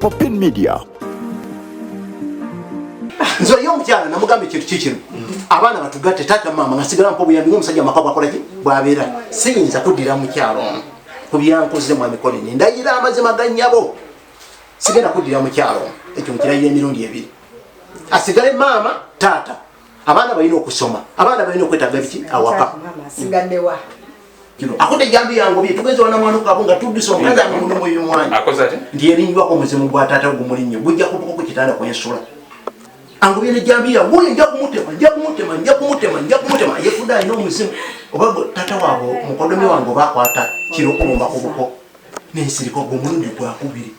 Popin Media. Nzo yo mkyala namugambe kintu kikino. Abaana batugatte tata mama ngasigala mpo buyambi ngomusajja makaba kolaki bwabera. Siyinza kuddira mukyalo ono. Kubyankoze mu mikolo ne ndayira amazima ganyabo. Sigenda kuddira mukyalo. Ekyo mukirayira emirundi ebiri. Asigale mama tata. Abaana balina okusoma. Abaana balina okwetaaga biki awaka. Sigaddewa. Kino akote jambi yango bi tugenze wana mwana ko abunga tudiso ngaza mu mulimu y'omwana. Akoze ate? Ndiye ninjwa ko muzimu gwa tata gumulinyo. Bujja kutuko ku kitanda kwa ensula. Ango bine jambi ya wuye nja kumutema yefuda ino muzimu. Obago tata wabo mukodomi wango bakwata kiro kulumba kubuko. Nesiriko gumundi gwa kubiri.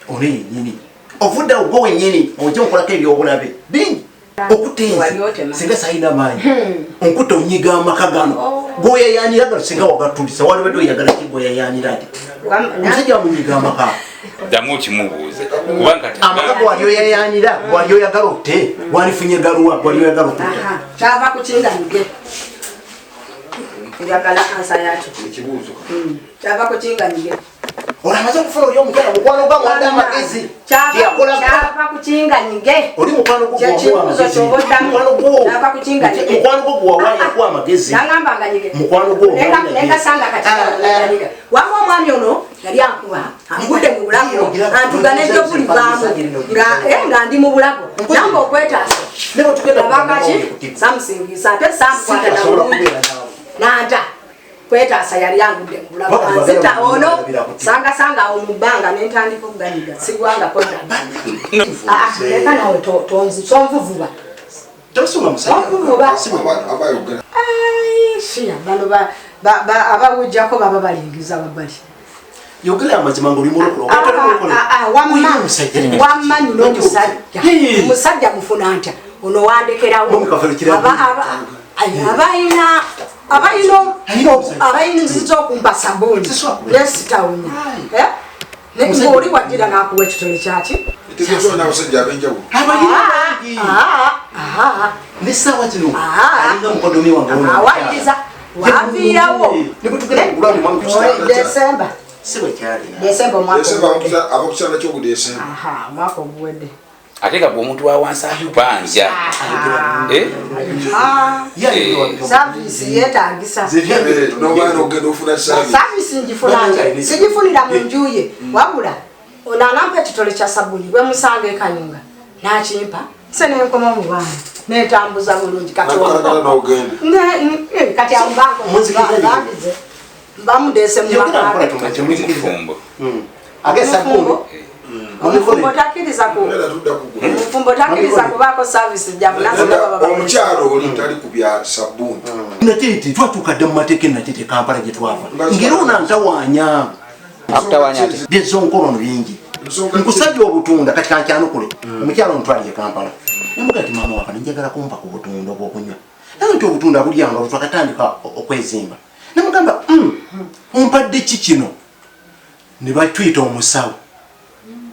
One nyini. Ovuda ugo wenyini ojo nkola ke byobulabe. Bingi. Okutenza singa sayina manyi onkuto nyiga amakagano goya yaniraga singa wagatulisa wali wedo yagala kigoya yaniradi musajja munyiga amaka damu kimubuuze kubanga amakago waliyo yayanira waliyo yagalote walifunye galuwa waliyo yagalote chava kuchinga nige yagala ansa yacho kibuuzo chava kuchinga nige ora maze kufuna oli omukala mukwano gwa mwanda amagezi chava kuchinga nyinge oli mukwano gwo chava kuchinga nyinge mukwano gwo wawaya kwa amagezi nangamba nyinge mukwano gwo nenga sanga katika wako mwami ono yali akuba ambude mu bulago antugane byo buli bamu nga ndi mu bulago namba okwetaasa leo tukenda bakaki samsingisa ate samkwata na nanta kwetaasa yali yangude mu bulago sita ono sanga omubanga nentandika okuganiga sigwanga koda leka nawe tonzi sonvuvuba tosoma musajja abayogera shia bano abawujjako baba balingiza babali yogera amazima ngoli mulokolo wammanyi n'omusajja omusajja mufuna ntya ono wandekerawo abayinziza okumpa sabuni lesitawunya oli wajjira n'akuwa ekitole kyaki nesawa zino alinga mukodomi wange awayiriza waviirawo Desemba Desemba abakukyala ky'obudesemba mwaka oguwedde ate nga bw'omuntu wa wansi ayubanja savisi yeetagisa n'obaana ogenda ofuna savisi ngifunanga sigifunira mu njuye wabula onanampa ekitole kya sabuni bwe musanga ekanyunga nakimpa se nenkoma mu baana netambuza bulungi kati ambankomuzize bamudese mufumbo agesabungo omufumbo takiriza kubaako savisi omukyalo oli tali ku bya sabuni nakiti twatukadde mu mateeka nakiti Kampala gye twafa ngeri onantawanya byezonkolono bingi nkusajja obutunda kati kankyanukule omukyalo ntwaliye Kampala nemuga ti maama waka njagala kumpa ku butunda obwokunywa naye nti obutunda bulyanga butwakatandika okwezimba nemugamba ompadde ki kino ne batwita omusawo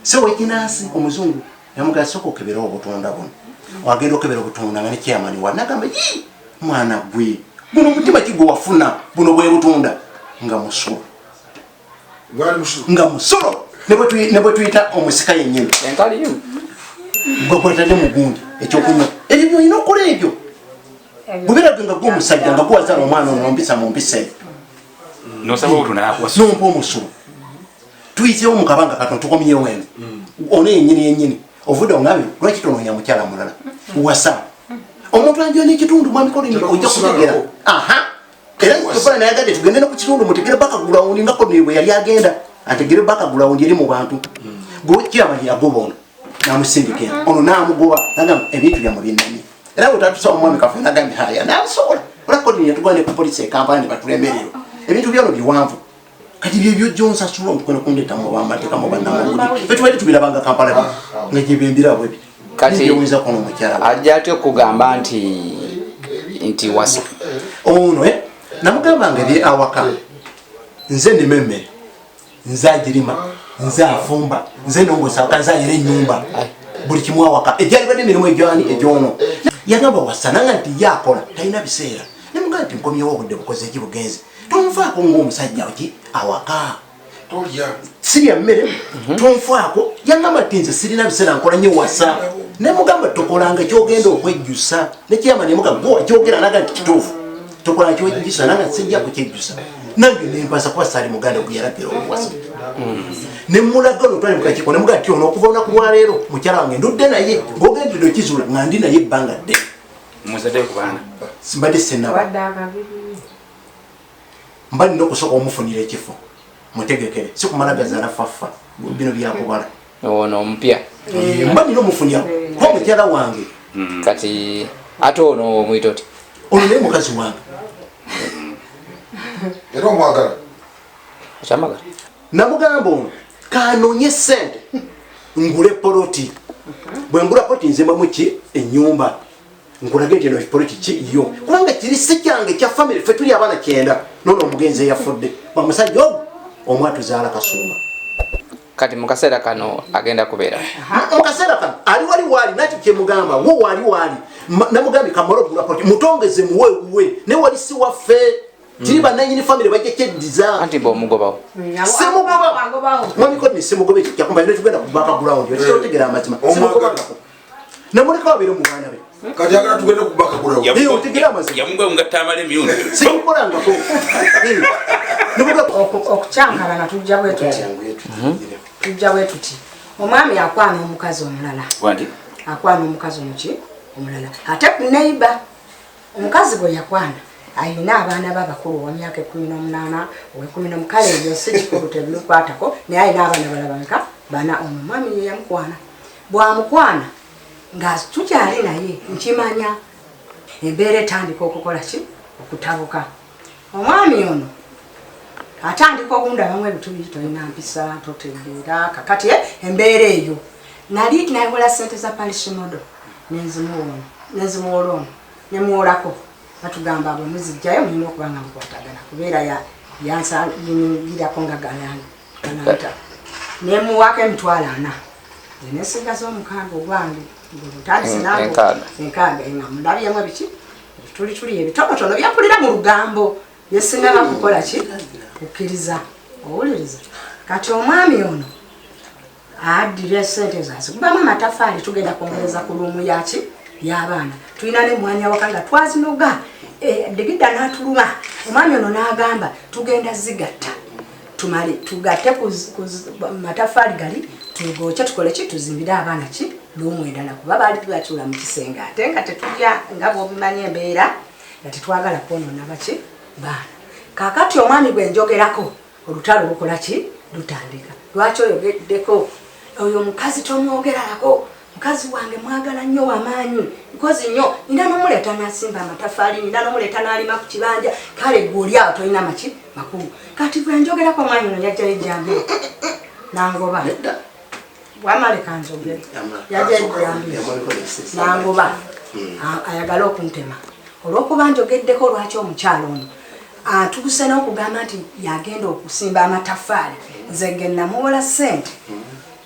sewekinasi omuzungu yamugaa soka okebera obutunda buno wagenda okebera obutunda nga ne kyamani wa nagamba mwana gwe buno omutima kigwe wafuna buno bwe butunda nga musulo ne bwe tuyita omusika yennyini gwekwetadde mugundi ekyokunywa ebyo byolina okukola ebyo bubirage nga gwomusajja nga guwazala omwana ono nompisa mu mpisa eyo nompa omusulo tuyitewo mu kabanga katono tukomyewo eno ono yennyini ovudde ongabe lwaki tononya mukyala mulala wasa omuntu anjyo n'ekitundu mwamikolo ojja kutegera era tofana nayagadde tugende no ku kitundu mutegere bakagulawundi nga kono bwe yali agenda ategere bakagulawundi eri mu bantu gwekyamani yagoba ono namusindika eno ono namugoba nagamba ebintu byamu binnani era bwetatusaba omwami kafe nagambye haya nabisobola olakodi yatugwane ku polisi ekampala ne batulemererwa ebintu byano biwanvu kati byebyo gyonsasula omukwena kundeta mu bamateeka mu bannamawulire betubaite tubirabanga Kampala nga gyebembira bwe kati byeweza kono omukyala ajja ate okugamba nti wasa ono namugamba nga ebye awaka nze nima emmere nze agirima nze afumba nze nongosaka nze ayera ennyumba buli kimu awaka egyali badde emirimu egyono yagamba wasa nanga nti yakola talina biseera nemugamba nti nkomyewo obudde bukoze ekibugenzi tonvaako ng'omusajja ki awaka sirya mmere tonfaako yangamba ti nze sirina biseera nkola nnyo wasa ne mugamba tokolanga kyogenda okwejjusa ne kyama ne mugamba gwe wakyogera naga nti kituufu tokolanga kyojjusa nanga sijja kukyejjusa nange nempasa kuba saali muganda gwe yalagira obuwasa ne mulaga olutwale mukakiiko ne mugaa ti ono okuva olunaku lwaleero mukyala wange ndudde naye ng'ogendedde okizuula nga ndi naye ebbanga ddene muzadde ku baana simbadde senaba mba nina okusooka omufunira ekifo mutegekere si kumalagazaala faffa bino byakubala ono omupya mba nina omufunira kuba mukyala wange kati ate ono omuyita oti ono naye mukazi wange era omwagala akyamagala namugamba ono kanoonye sente ngule poloti bwe ngula poloti nzimbamu ki ennyumba nkulage nti eno poloti ki yo kubanga kiri si kyange kya famire ffe tuli abaana 9 noono omugenzi eyafudde bamusajja ogu omwatuzaala kasumba kati mu kaseera kano agenda kubeera mu kaseera kano ali wali waali nakyo kyemugamba wo waali waali namugambye kamala ogula poloti mutongeze muwewe ne wali si waffe kiri bannanyini famire bajja kyeddiza anti bw'omugobawo semugoba mwamikoni semugoba ekyakumba ine tugenda ku background ekyotegera amazima semugobako namuleka wabeere mu baana be kati agala tugende ku background otegera amazima yamugwa ngatamala emyundi simukolangako okukyankalana tujja bwe tuti omwami akwana omukazi omulala wandi akwana omukazi omuki omulala ate neiba omukazi gwe yakwana ayina abaana babakulu wa myaka 18 owe 10 kale ebyo si kikulu tebimukwatako naye ayina abaana balabameka bana omwami ye yamukwana bwamukwana nga tukyali naye nkimanya embeera etandika okukola ki okutabuka omwami ono atandika okundabamwe ebitubi tolina mpisa totegeera kakati embeera eyo nali nayobola sente za palishimodo nenzimuwola ono nemuwolako batugamba abo muzijjayo mulina okuba nga mukwatagana kubeera yansangirako nga galanta nemuwako emitwalo 4 zenesigaza omukaaga ogwange enkaaga nga mulabyemu ebiki ebitulituli ebitonotono byampulira mu lugambo byesingaba kukola ki kukkiriza owuliriza kati omwami ono addira esente zazigubamu amatafaali tugenda kwongereza ku luumu yaki y'abaana tulina nemwanya waka nga twazinoga digida n'atuluma omwami ono n'agamba tugenda zigatta tumale tugatte ku matafaali gali tugookye tukole ki tuzimbire abaana ki luumu endala kuba baali tubatula mu kisenge ate nga tetulya nga bw'obimanyi embeera nga tetwagala kwonoona baki baana kaakati omwami gwe njogerako olutalo lukola ki lutandika lwaki oyogeddeko oyo omukazi tomwogerako mukazi wange mwagala nnyo wamaanyi nkozi nnyo nina n'omuleeta n'asimba amatafaali nina n'omuleeta n'alima ku kibanja kale gw'oli awo tolina maki makulu kati bwe njogerako omwami ono yajjayo ejjambiro nangoba bwamaleka njogere yajjayo ejjambiro nangoba ayagala okuntema olw'okuba njogeddeko lwaki omukyalo ono atuguse n'okugamba nti yagenda okusimba amatafaali nze ge namuwola ssente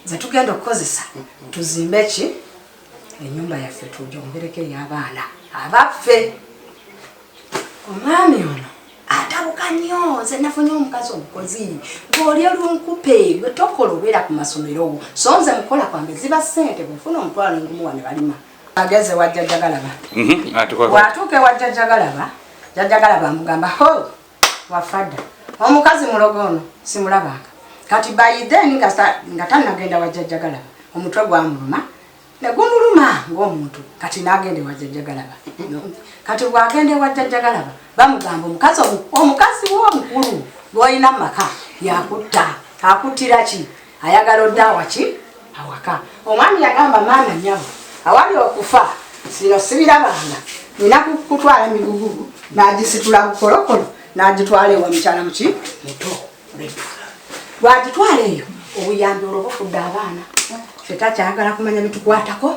ze tugenda okukozesa tuzimbe ki ennyumba yaffe tujongereko ey'abaana abaffe omwami ono atabuka nnyo nze nafunye omukazi omukozi gw'oli olunkupe gwe tokola obeera ku masomero so nze mukola kwange ziba ssente bwefuna omutwalo engumu wane balima ageze wajjajjagalaba bwatuuka ewajjajjagalaba jjajjagalaba amugamba ho wafadda omukazi mulogo ono simulabanga kati by then nga tannagenda wajjajjagalaba omutwe gwamuluma negumuluma ng'omuntu kati n'agende wajjajjagalaba kati bw'agende wajjajjagalaba bamugamba omukazi w'omukulu gw'olina mu maka yakutta akuttira ki ayagala oddawa ki awaka omwami yagamba maana nnyabo awali okufa sino sibirabanga nina kutwala migugu n'agisitula bukolokolo n'agitwala ewa mukyala muki muto bw'agitwala eyo obuyambi olwo bufudde abaana fetakyagala kumanya bitukwatako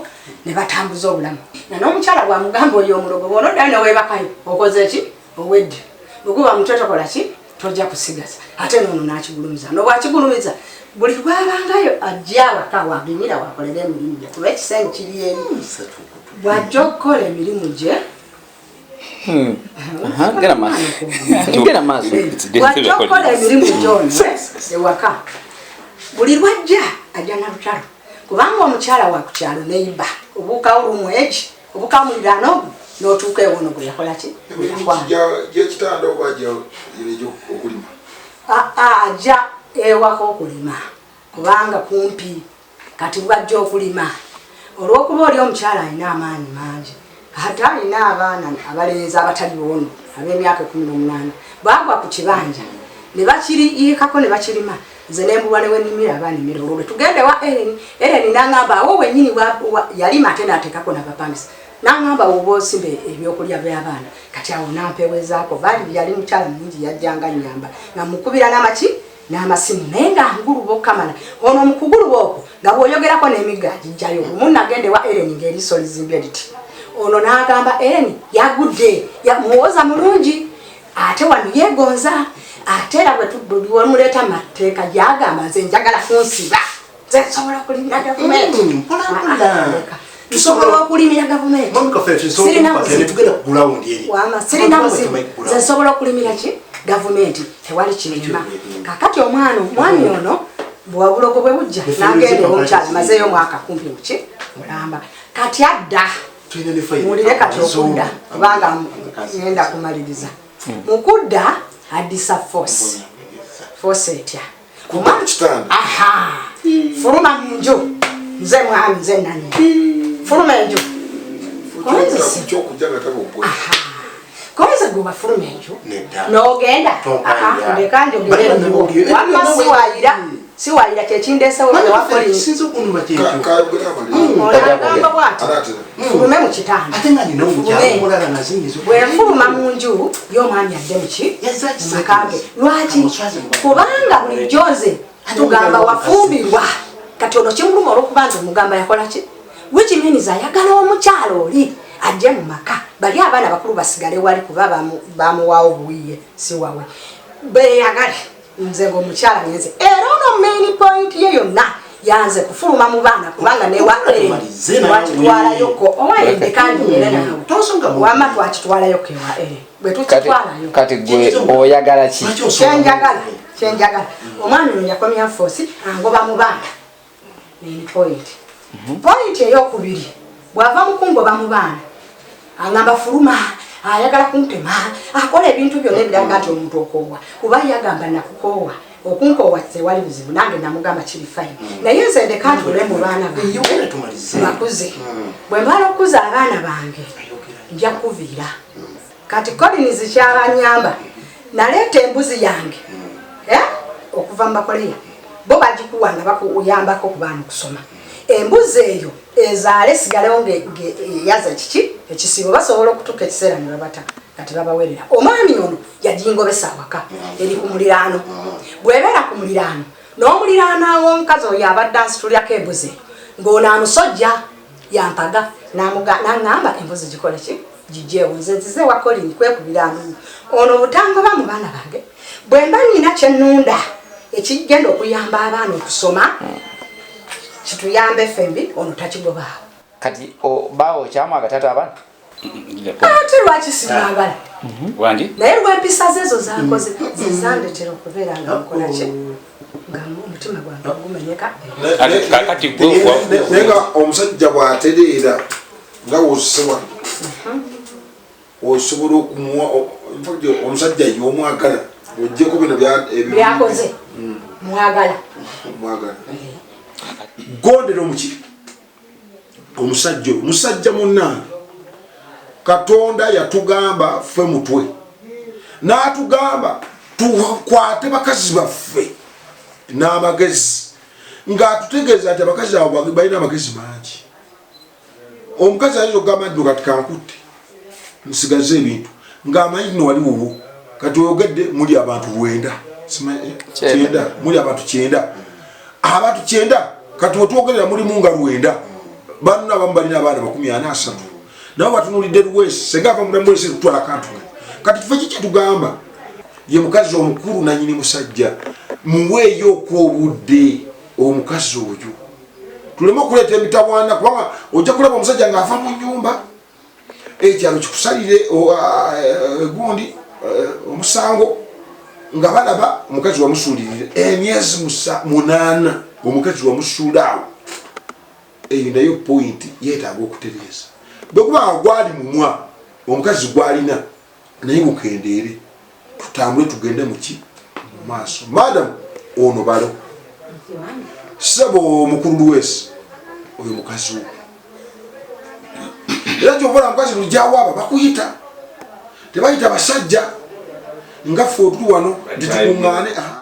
ne batambuza obulamu n'omukyala bwamugamba oyo omulogo bwona oddali neweebakayo okoze ki owedde oguba mutwe tokola ki tojja kusigaza ate noono n'akigulumiza nobwakigulumiza buli lwabangayo ajja awaka wagemira wakolera emirimu gye kuba ekisenge kiri eri bw'ajja okukola emirimu gye Gena maso. Wachokola emirimu gyonna ewaka. Buli lwajja ajja na lutalo. Kubanga omukyala wa ku kyalo neiba obuuka olumweji obuuka muliraano n'otuuka ewono gwe yakola ki? Gyekitanda oba gyerejo okulima? Ajja ewaka okulima kubanga kumpi kati bwajja okulima. Olw'okuba oli omukyala alina amaanyi mangi ate alina abaana abalenzi abatali wono ab'emyaka 18 baagwa ku kibanja ne bakiriikako ne bakirima. Nze nembulwa ne wennimira abanimira olwo tugende wa Ellen n'angamba awo wennyini yalima ate n'ateekako n'abapangisa n'angamba oba osimbe ebyokulya by'abaana kati awo nampewezaako bali yali mukyala mungi yajjanga nnyamba namukubira n'amaki n'amasimu naye nga nguluba okukamala ono mukuguluba okwo nga bw'oyogerako n'emigga gijjayo olumu nagende wa Ellen ng'eriiso lizimbye liti ono n'agamba Ellen yagudde muwoza mulungi ate wano yeegonza ate era bwe wamuleeta mateeka gyagamba nze njagala kunsiba nze nsobola okulimira gavumenti nsobola okulimira gavumenti sirina muzibu nze nsobola okulimira ki gavumenti tewali kirima kakati omwami ono bwabulogo bwe bujja n'agenda omukyala mazeeyo omwaka kumpi muki mulamba kati adda mulire kati okudda kubanga ngenda kumaliriza mukudda addisa force etya fuluma munju nze mwami nze nani fuluma enju koze guba fuluma enju n'ogenda ndeka njogere wamma siwaayira kyekindeesewo olagamba bwati fulume mu kitanda bwefuluma mu nju y'omwami adde muki mukange lwaki kubanga bulijjo nze tugamba wafumbirwa kati ono kimuluma olw'okuba nti omugamba yakola ki wikiminiza ayagala omukyalo oli ajje mu maka bali abaana bakulu basigale wali kuba bamuwaawo buwiye si wawe beyagale nze ng'omukyala ngenze era ono main point ye yonna yanze kufuluma mu baana kubanga twakitwalayoko owayedde kandi era nawe wamma twakitwalayoko ewa bwe tukitwalayo kati gwe oyagala ki? kyenjagala omwana ono yakomya force angoba mu baana main point point eyokubiri bw'ava mu kungoba mu baana angamba fuluma ayagala kuntema akola ebintu byonna ebiraga nti omuntu okoowa kuba yagamba nakukoowa okunkoowa tewali buzibu nange namugamba kiri fine naye nze ndeka ntule mu baana bange bakuze bwe mbala okuza abaana bange nja kuviira kati Collins kyabanyamba naleeta embuzi yange okuva mu bakoleya bo bagikuwa nga bakuyambako ku baana okusoma embuzi eyo ezaale sigalewo yaza kiki ekisibo basobola okutuuka ekiseera ne babata kati babawerera omwami ono yagingobesa awaka eri ku muliraano bw'ebeera ku muliraano n'omuliraano aw'omukazi oyo abadde ansitulyako embuzi ng'ono amusojja yampaga n'aŋŋamba embuzi gikole ki gijjeewo nze nzize wa Collins kwekubiraano ono butangoba mu baana bange bwe mba nnyina kyennunda ekigenda okuyamba abaana okusoma kituyambe fembi ono takigobaawo kati baawo kyamwaga tata abaana ate lwaki simwagala naye lw'empisa ze ezo zakoze zizandetera okubeera nga nkola ki nga omutima gwange gumenyeka naye nga omusajja bw'atereera nga wosebwa osobola okumuwa omusajja y'omwagala ojjeko bino byakoze mwagala gondera omuki omusajja munnange Katonda yatugamba ffe mutwe n'atugamba tukwate bakazi baffe n'amagezi ng'atutegeeza nti abakazi abo balina amagezi mangi omukazi ayinza okugamba nti kati kankutte nsigaze ebintu ng'amanyi no wali wuwo kati oyogedde muli abantu 9 muli abantu 9 abantu 9 kati otwogerera mulimu nga 9 banna abamu balina abaana 43 nawe batunulidde Luwesi senga ava mu Luwesi tutwala kantu kati tufe kiki tugamba ye mukazi omukulu na nyini musajja muweeyo okwobudde omukazi oyo tuleme okuleeta emitawaana kubanga ojja kulaba omusajja ng'ava mu nnyumba ekyalo kikusalire gundi omusango nga balaba omukazi wamusuulirire emyezi 8 omukazi wamusuulaawo eyo nayo point yeetaaga okutereeza bwekuba gwali mumwa omukazi gwalina naye gukendeere tutambule tugende muki mu maaso madam ono balo sebo mukulu Lwesi oyo mukazi wo era kyovola mukazi lujawo aba bakuyita tebayita basajja nga ffe otuli wano titukuŋŋaane